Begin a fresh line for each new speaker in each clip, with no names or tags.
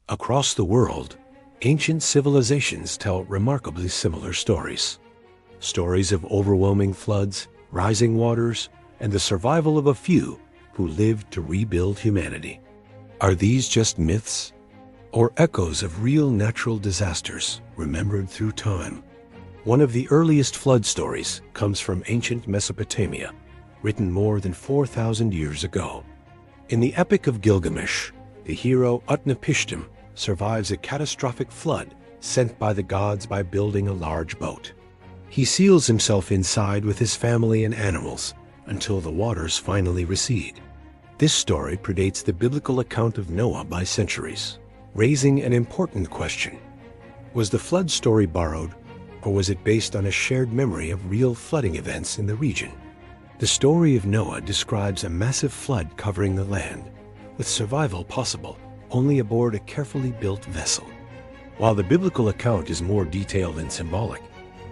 Across the world, ancient civilizations tell remarkably similar stories. Stories of overwhelming floods, rising waters, and the survival of a few who lived to rebuild humanity. Are these just myths, or echoes of real natural disasters remembered through time? One of the earliest flood stories comes from ancient Mesopotamia, written more than 4,000 years ago. In the Epic of Gilgamesh, the hero Utnapishtim survives a catastrophic flood sent by the gods by building a large boat. He seals himself inside with his family and animals until the waters finally recede. This story predates the biblical account of Noah by centuries, raising an important question. Was the flood story borrowed, or was it based on a shared memory of real flooding events in the region? The story of Noah describes a massive flood covering the land, with survival possible only aboard a carefully built vessel. While the biblical account is more detailed and symbolic,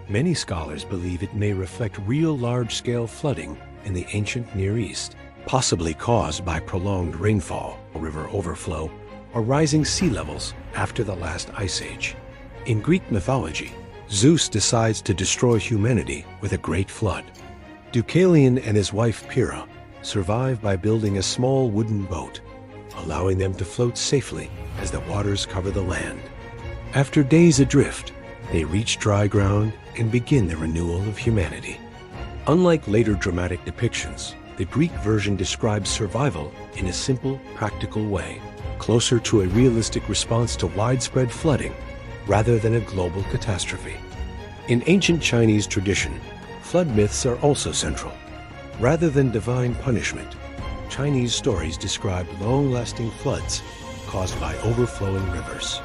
many scholars believe it may reflect real large-scale flooding in the ancient Near East, possibly caused by prolonged rainfall, river overflow, or rising sea levels after the last ice age. In Greek mythology, Zeus decides to destroy humanity with a great flood. Deucalion and his wife Pyrrha survive by building a small wooden boat, allowing them to float safely as the waters cover the land. After days adrift, they reach dry ground and begin the renewal of humanity. Unlike later dramatic depictions, the Greek version describes survival in a simple, practical way, closer to a realistic response to widespread flooding rather than a global catastrophe. In ancient Chinese tradition, flood myths are also central. Rather than divine punishment, Chinese stories describe long-lasting floods caused by overflowing rivers.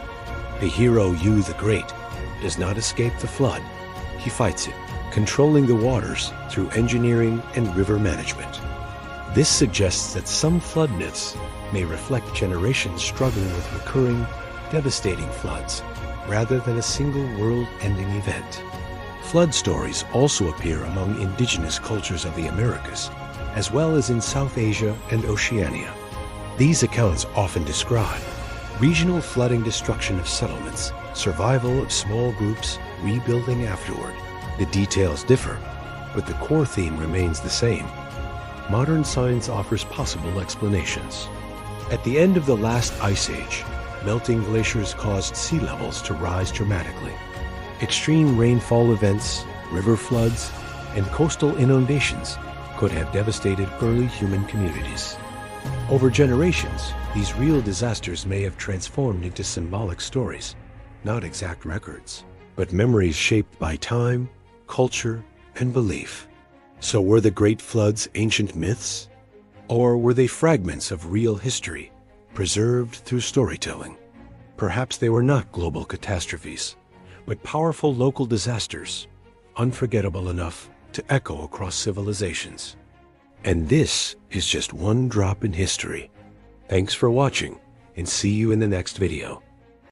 The hero Yu the Great does not escape the flood. He fights it, controlling the waters through engineering and river management. This suggests that some flood myths may reflect generations struggling with recurring, devastating floods, rather than a single world-ending event. Flood stories also appear among indigenous cultures of the Americas, as well as in South Asia and Oceania. These accounts often describe regional flooding, destruction of settlements, survival of small groups, rebuilding afterward. The details differ, but the core theme remains the same. Modern science offers possible explanations. At the end of the last ice age, melting glaciers caused sea levels to rise dramatically. Extreme rainfall events, river floods, and coastal inundations could have devastated early human communities. Over generations, these real disasters may have transformed into symbolic stories, not exact records, but memories shaped by time, culture, and belief. So were the great floods ancient myths? Or were they fragments of real history, preserved through storytelling? Perhaps they were not global catastrophes, but powerful local disasters, unforgettable enough to echo across civilizations. And this is just one drop in history. Thanks for watching, and see you in the next video.